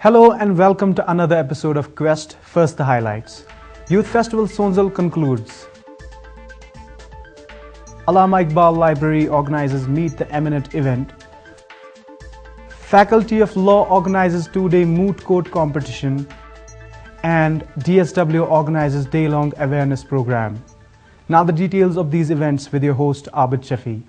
Hello and welcome to another episode of Quest. First the highlights. Youth Festival Sonzal concludes. Allama Iqbal Library organizes Meet the Eminent event. Faculty of Law organizes two-day moot court competition. And DSW organizes day-long awareness program. Now the details of these events with your host Abid Shafi.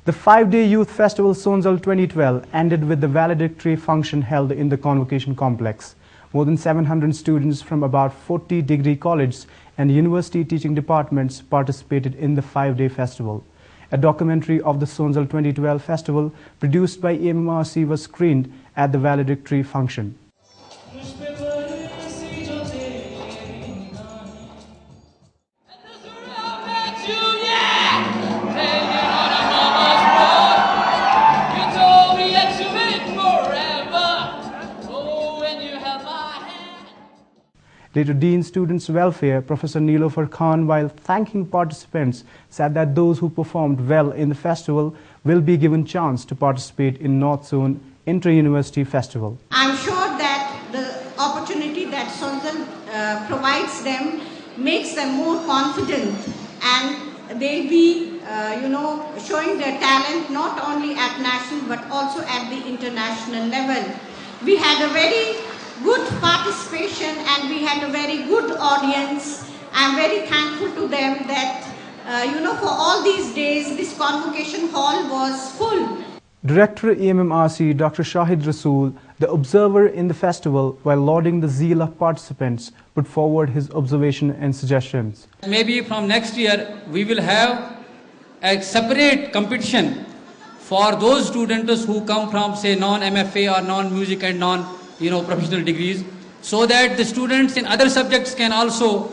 The 5-day Youth Festival Sonzal 2012 ended with the valedictory function held in the Convocation Complex. More than 700 students from about 40 degree colleges and university teaching departments participated in the 5-day festival. A documentary of the Sonzal 2012 festival produced by EMMRC was screened at the valedictory function. Later, Dean Students Welfare, Professor Nilofer Khan, while thanking participants, said that those who performed well in the festival will be given chance to participate in North Zone Inter-University Festival. I'm sure that the opportunity that Sonzal provides them makes them more confident, and they'll be, showing their talent not only at national but also at the international level. We had a very good participation and we had a very good audience. I'm very thankful to them that, for all these days, this convocation hall was full. Director EMMRC Dr. Shahid Rasool, the observer in the festival, while lauding the zeal of participants, put forward his observation and suggestions. Maybe from next year, we will have a separate competition for those students who come from, say, non-MFA or non-music and non-professional degrees, so that the students in other subjects can also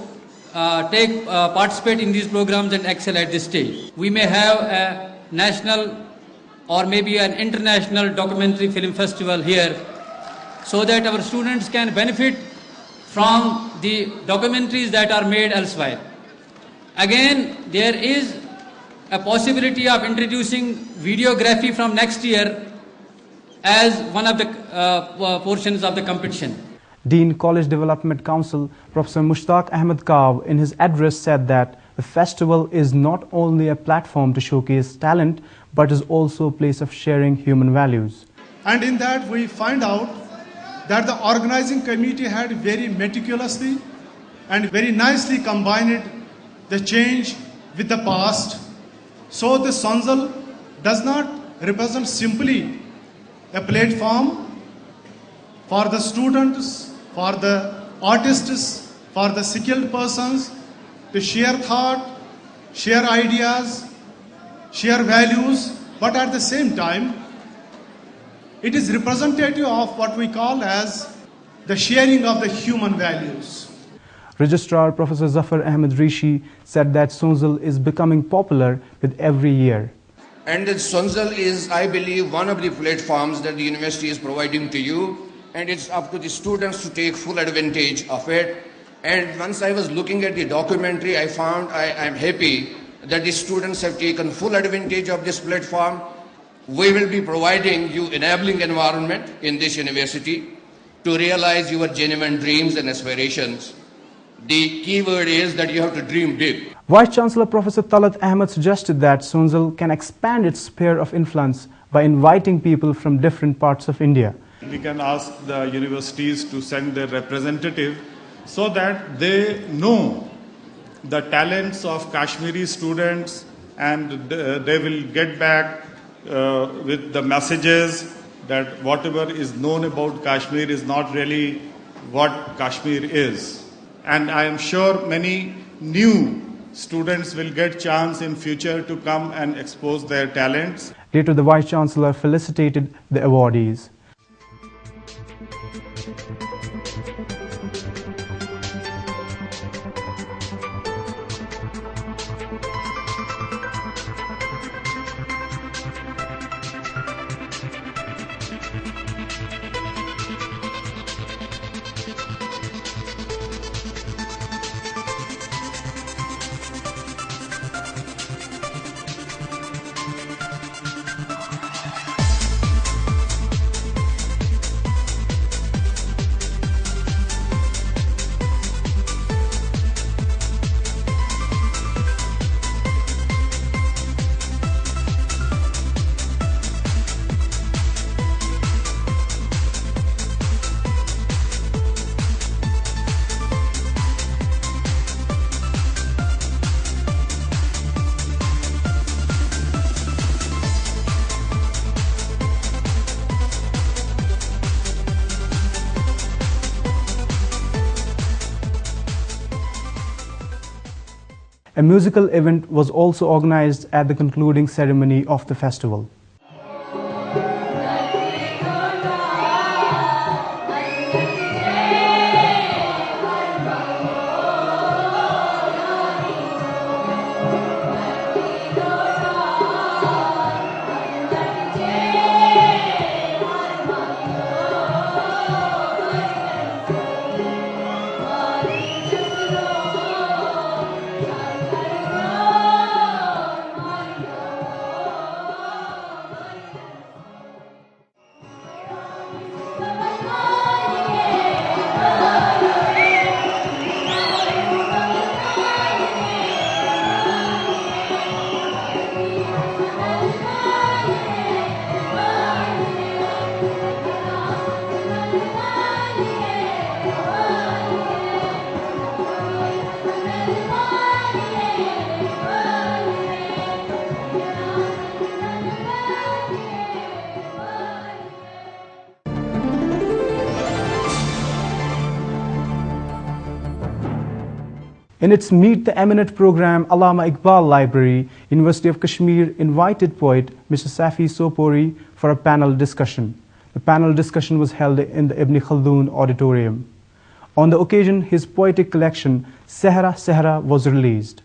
participate in these programs and excel at this stage. We may have a national or maybe an international documentary film festival here, so that our students can benefit from the documentaries that are made elsewhere. Again, there is a possibility of introducing videography from next year as one of the portions of the competition. Dean College Development Council, Professor Mushtaq Ahmed Kav, in his address said that the festival is not only a platform to showcase talent, but is also a place of sharing human values. And in that we find out that the organizing committee had very meticulously and very nicely combined the change with the past. So the Sonzal does not represent simply a platform for the students, for the artists, for the skilled persons to share thought, share ideas, share values, but at the same time, it is representative of what we call as the sharing of the human values. Registrar Professor Zafar Ahmed Rishi said that Sonzal is becoming popular with every year. And that Sonzal is, I believe, one of the platforms that the university is providing to you, and it's up to the students to take full advantage of it. And once I was looking at the documentary, I found I'm happy that the students have taken full advantage of this platform. We will be providing you enabling environment in this university to realize your genuine dreams and aspirations. The key word is that you have to dream big. Vice-Chancellor Professor Talat Ahmed suggested that Sonzal can expand its sphere of influence by inviting people from different parts of India. We can ask the universities to send their representative so that they know the talents of Kashmiri students, and they will get back with the messages that whatever is known about Kashmir is not really what Kashmir is. And I am sure many new students will get chance in future to come and expose their talents. Later, the Vice-Chancellor felicitated the awardees. A musical event was also organized at the concluding ceremony of the festival. In its Meet the Eminent program, Allama Iqbal Library, University of Kashmir invited poet Mr. Safi Sopori for a panel discussion. The panel discussion was held in the Ibn Khaldun auditorium. On the occasion, his poetic collection, Sehra Sehra, was released.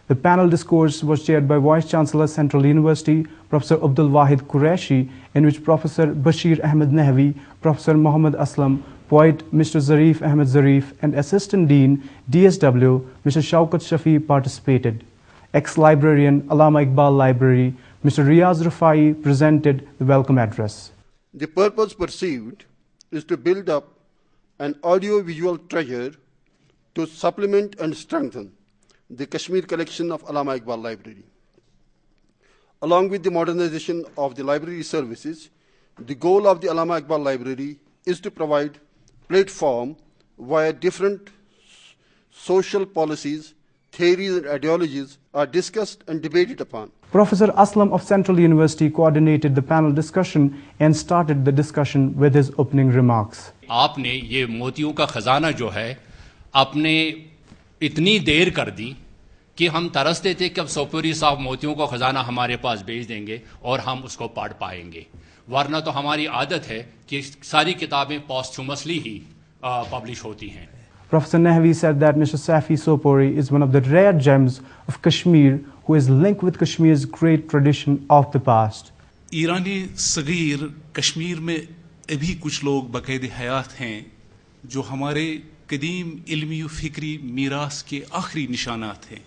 The panel discourse was chaired by Vice-Chancellor Central University, Professor Abdul Wahid Qureshi, in which Professor Bashir Ahmed Nahvi, Professor Muhammad Aslam, poet Mr. Zarif Ahmed Zarif, and Assistant Dean, DSW, Mr. Shaukat Shafi participated. Ex-librarian, Allama Iqbal Library, Mr. Riaz Rafai presented the welcome address. The purpose perceived is to build up an audio-visual treasure to supplement and strengthen the Kashmir collection of Allama Iqbal Library. Along with the modernization of the library services, the goal of the Allama Iqbal Library is to provide platform where different social policies, theories and ideologies are discussed and debated upon. Professor Aslam of Central University coordinated the panel discussion and started the discussion with his opening remarks. आपने ये मोतियों का खजाना जो है आपने इतनी देर कर दी कि हम तरसते थे कि अब सोपोरी साहब मोतियों का खजाना हमारे पास भेज देंगे और हम उसको पढ़ पाएंगे, वरना तो हमारी आदत है कि सारी किताबें पोस्टह्यूमसली ही पब्लिश होती हैं. Professor Nahvi said that Mr. Safi Sopori is one of the rare gems of Kashmir who is linked with Kashmir's great tradition of the past. ईरानी सगीर कश्मीर में अभी कुछ लोग बाकायदे हयात हैं जो हमारे कदीम इल्मी फ़िक्री मीरास के आखिरी निशानात हैं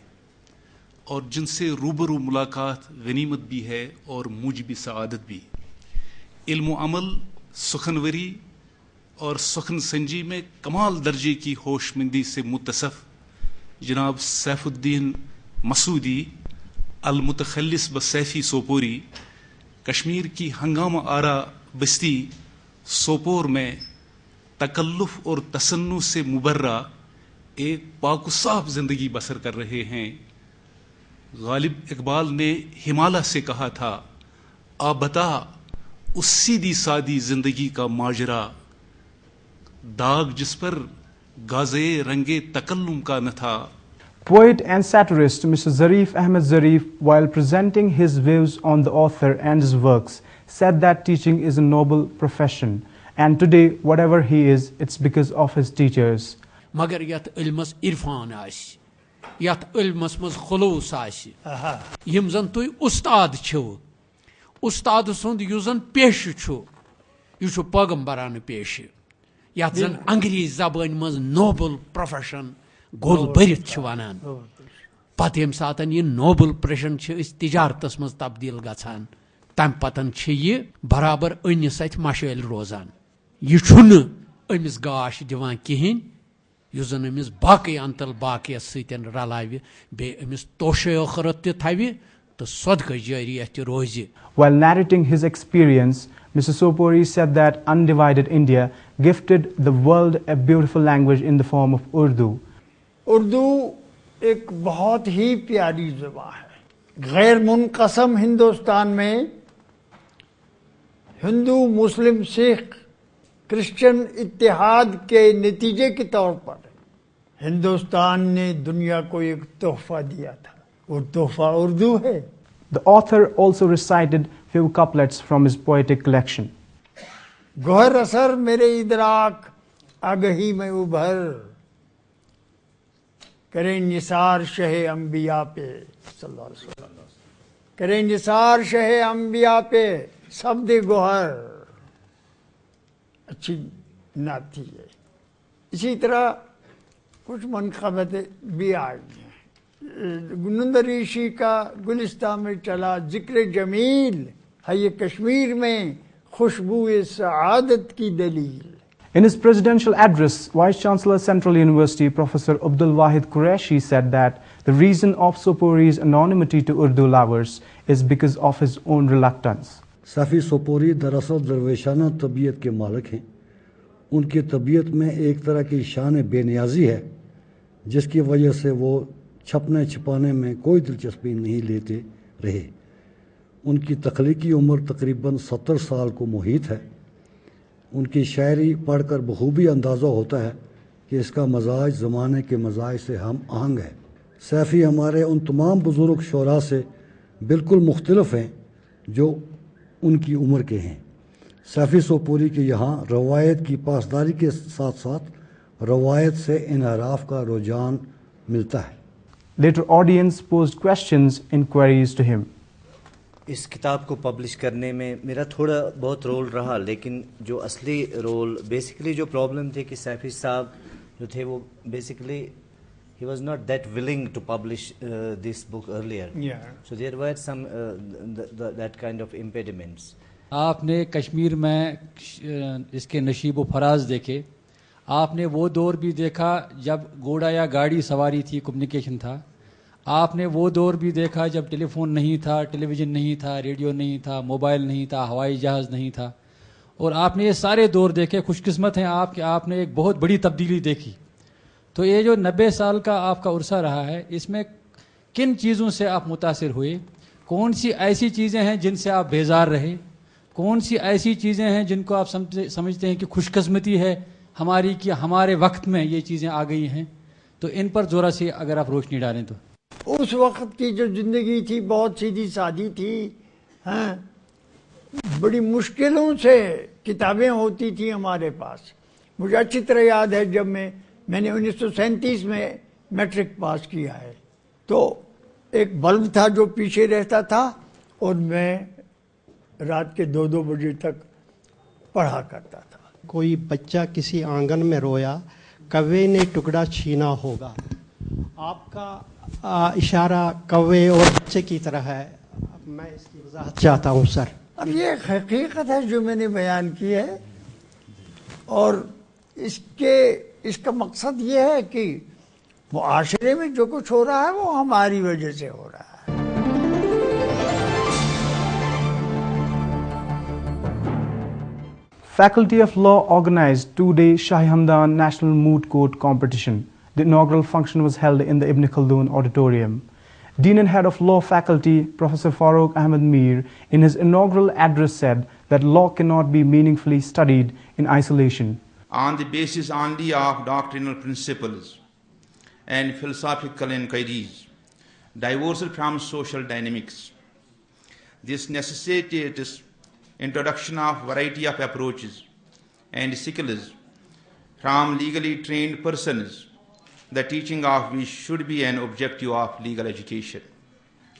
और जिनसे रूबरू मुलाकात गनीमत भी है और मूजिब सआदत भी. इल्म अमल, सुखनवरी, اور سخن سنجی میں کمال درجے کی ہوش مندی سے متصف جناب سیف الدین مسعودی المتخلص بسیفی سوپوری کشمیر کی ہنگامہ آرا بستی سوپور میں تکلف اور تصنع سے مبرہ ایک پاک و صاف زندگی بسر کر رہے ہیں. غالب اقبال نے ہمالہ سے کہا تھا، آ بتا اس سیدھی سادی زندگی کا ماجرا، داغ جس پر غازے رنگے تکلم کا نہ تھا. Poet and satirist Mr. Zarif Ahmed Zarif, while presenting his views on the author and his works, said that teaching is a noble profession, and today, whatever he is, it's because of his teachers. مگر یت علمس عرفان آسی، یت علمس مز خلوص آسی، M زن تُہۍ استاد چھو، استاد سُنٛد یُس زن پیشہ چھُ، یہ چھُ پیغمبرانہ پیشہ، یتھ زن انگریز زبان مز نوبل پروفیشن گول برتھ چھ ونان. پتہ یم ساتن یہ نوبل پروفیشن چھ اس تجارتس مز تبدیل گژھان، تم پتن چھ یہ برابر أنِس اتھ مشٲیل روزان. یہ چھُنہٕ أمس گاش دِوان کہین یُس زن أمس باقی انتل باقی سۭتۍ رلاوِ، بیٚیہِ أمس توشے ٲخرت تہِ تھاوِ تہٕ صدقہ جٲریہ تہِ روزِ. While narrating his experience, Mr. Sopori said that undivided India gifted the world a beautiful language in the form of Urdu. Urdu ایک بہت ہی پیاری زبان ہے. غیر منقسم ہندوستان میں ہندو مسلم سکھ کرسچن اتحاد کے نتیجے کے طور پر ہندوستان نے دنیا کو ایک تحفہ دیا تھا، اور تحفہ اردو ہے. The author also recited few couplets from his poetic collection. گوہر اثر میرے ادراک آگہی میں ابھر، کریں نثار شہ انبیاء پہ صلی اللہ علیہ وسلم، کریں نثار شہ انبیاء پہ سب دے گوہر. اچھی نعت تھی ہے. اسی طرح کچھ منقبتیں بھی آ گئی ہیں. گنندریشی کا گلستان میں چلا ذکر جمیل ہے یہ کشمیر میں خوشبو سعادت کی دلیل. In his presidential address, Vice Chancellor Central University Professor Abdul Wahid Qureshi said that the reason of Sopori's anonymity to Urdu lovers is because of his own reluctance. صافی سوپوری دراصل درویشانہ طبیعت کے مالک ہیں. ان کی طبیعت میں ایک طرح کی شان بے نیازی ہے جس کی وجہ سے وہ چھپنے چھپانے میں کوئی دلچسپی نہیں لیتے رہے. ان کی تخلیقی عمر تقریباً 70 سال کو محیط ہے. ان کی شاعری پڑھ کر بخوبی اندازہ ہوتا ہے کہ اس کا مزاج زمانے کے مزاج سے ہم آہنگ ہے. سیفی ہمارے ان تمام بزرگ شعراء سے بالکل مختلف ہیں جو ان کی عمر کے ہیں. سیفی سوپوری کے یہاں روایت کی پاسداری کے ساتھ ساتھ روایت سے انحراف کا رجحان ملتا ہے. Later audience posed questions and queries to him. اس کتاب کو پبلش کرنے میں میرا تھوڑا بہت رول رہا، لیکن جو اصلی رول بیسیکلی جو پرابلم تھی کہ سیفی صاحب جو تھے وہ basically he was not that willing to publish this book earlier. So there were some that kind of impediments. آپ نے کشمیر میں اس کے نشیب و فراز دیکھے. آپ نے وہ دور بھی دیکھا جب گھوڑا یا گاڑی سواری تھی، کمیونیکیشن تھا. آپ نے وہ دور بھی دیکھا جب ٹیلی فون نہیں تھا، ٹیلی ویژن نہیں تھا، ریڈیو نہیں تھا، موبائل نہیں تھا، ہوائی جہاز نہیں تھا. اور آپ نے یہ سارے دور دیکھے. خوش قسمت ہیں آپ کہ آپ نے ایک بہت بڑی تبدیلی دیکھی. تو یہ جو 90 سال کا آپ کا عرصہ رہا ہے، اس میں کن چیزوں سے آپ متاثر ہوئے؟ کون سی ایسی چیزیں ہیں جن سے آپ بیزار رہے؟ کون سی ایسی چیزیں ہیں جن کو آپ سمجھتے ہیں کہ خوش قسمتی ہے ہماری کہ ہمارے وقت میں یہ چیزیں آ گئی ہیں؟ تو ان پر ذرا سی اگر آپ روشنی ڈالیں تو. اس وقت کی جو زندگی تھی بہت سیدھی سادی تھی. بڑی مشکلوں سے کتابیں ہوتی تھیں ہمارے پاس. مجھے اچھی طرح یاد ہے جب میں نے 1937 میں میٹرک پاس کیا ہے تو ایک بلب تھا جو پیچھے رہتا تھا اور میں رات کے 2-2 بجے تک پڑھا کرتا تھا. کوئی بچہ کسی آنگن میں رویا، کوے نے ٹکڑا چھینا ہوگا. آپ کا اشارہ کوے اور بچے کی طرح ہے. میں اس کی وضاحت چاہتا ہوں سر. اب یہ حقیقت ہے جو میں نے بیان کی ہے. और इसका मकसद ये है कि मुआशरे में जो कुछ हो रहा है वो हमारी वजह से हो रहा है। Faculty of Law organized two-day Shahi Hamdan National Moot Court competition. The inaugural function was held in the Ibn Khaldun Auditorium. Dean and Head of Law Faculty, Professor Farooq Ahmed Mir, in his inaugural address said that law cannot be meaningfully studied in isolation. On the basis only of doctrinal principles and philosophical inquiries, divorced from social dynamics. This necessitates introduction of variety of approaches and skills from legally trained persons, the teaching of which should be an objective of legal education.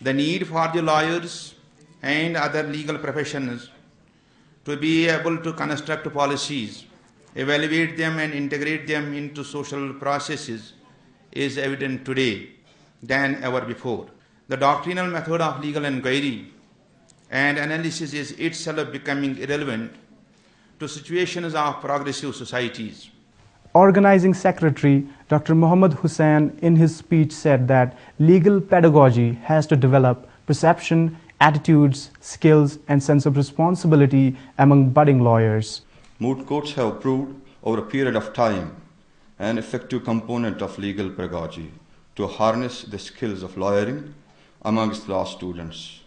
The need for the lawyers and other legal professionals to be able to construct policies, evaluate them and integrate them into social processes is evident today than ever before. The doctrinal method of legal inquiry and analysis is itself becoming irrelevant to situations of progressive societies. Organizing Secretary Dr. Muhammad Hussain in his speech said that legal pedagogy has to develop perception, attitudes, skills and sense of responsibility among budding lawyers. Moot courts have proved over a period of time an effective component of legal pedagogy to harness the skills of lawyering amongst law students,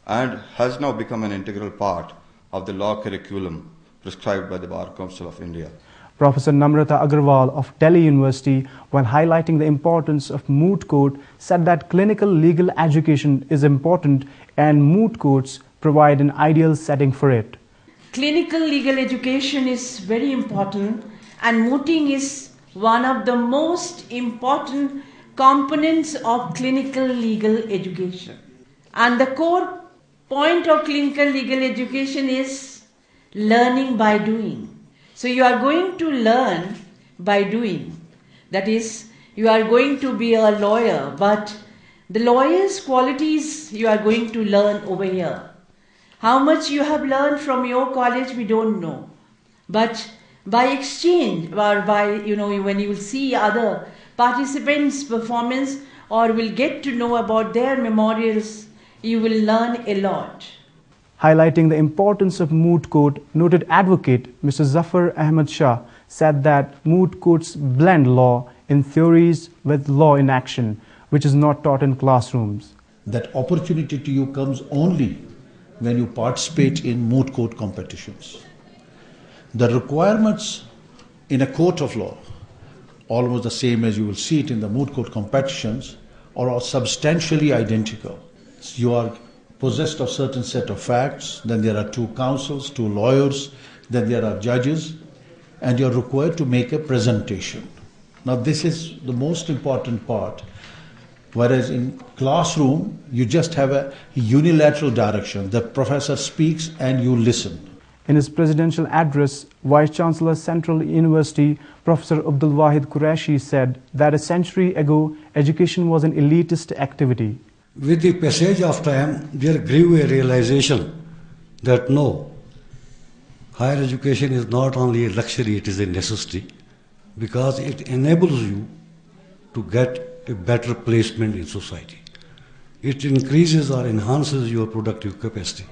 and has now become an integral part of the law curriculum prescribed by the Bar Council of India. Professor Namrata Agarwal of Delhi University, while highlighting the importance of moot court, said that clinical legal education is important and moot courts provide an ideal setting for it. Clinical legal education is very important, and mooting is one of the most important components of clinical legal education. And the core point of clinical legal education is learning by doing. So you are going to learn by doing. That is, you are going to be a lawyer, but the lawyer's qualities you are going to learn over here. How much you have learned from your college, we don't know. But by exchange, or by, when you will see other participants' performance or will get to know about their memorials, you will learn a lot. Highlighting the importance of moot court, noted advocate Mr. Zafar Ahmed Shah said that moot courts blend law in theories with law in action, which is not taught in classrooms. That opportunity to you comes only when you participate in moot court competitions. The requirements in a court of law, almost the same as you will see it in the moot court competitions, are substantially identical. You are possessed of certain set of facts, then there are two counsels, two lawyers, then there are judges, and you're required to make a presentation. Now this is the most important part. Whereas in classroom, you just have a unilateral direction. The professor speaks and you listen. In his presidential address, Vice Chancellor Central University, Professor Abdul Wahid Qureshi said that a century ago, education was an elitist activity. With the passage of time, there grew a realization that no, higher education is not only a luxury, it is a necessity, because it enables you to get a better placement in society. It increases or enhances your productive capacity.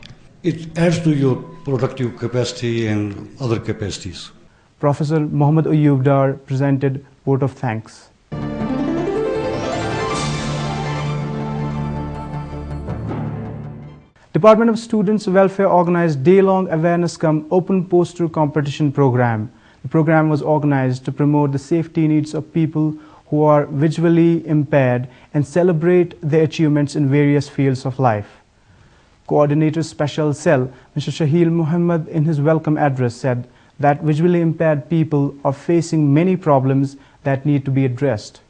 It adds to your productive capacity and other capacities. Professor Muhammad Ayub Dar presented vote of thanks. Department of Students Welfare organized day-long awareness cum open poster competition program. The program was organized to promote the safety needs of people who are visually impaired and celebrate their achievements in various fields of life. Coordinator Special Cell, Mr. Shahil Muhammad, in his welcome address said that visually impaired people are facing many problems that need to be addressed.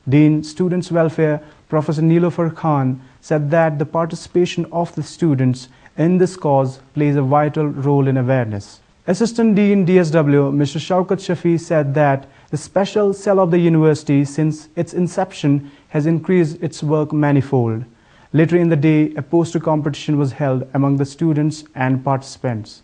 Dean Students Welfare, Professor Nilofer Khan, said that the participation of the students in this cause plays a vital role in awareness. Assistant Dean DSW, Mr. Shaukat Shafi, said that the special cell of the university, since its inception, has increased its work manifold. Later in the day, a poster competition was held among the students and participants.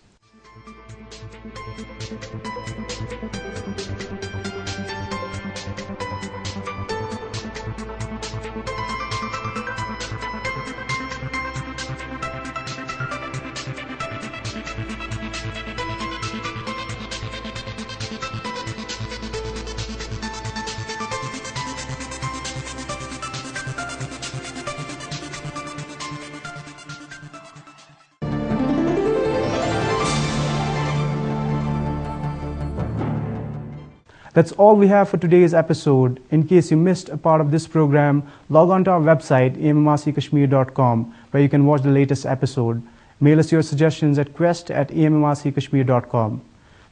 That's all we have for today's episode. In case you missed a part of this program, log on to our website, emmrckashmir.com, where you can watch the latest episode. Mail us your suggestions at quest@emmrckashmir.com.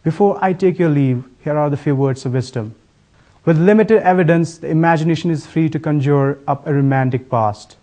Before I take your leave, here are the few words of wisdom. With limited evidence, the imagination is free to conjure up a romantic past.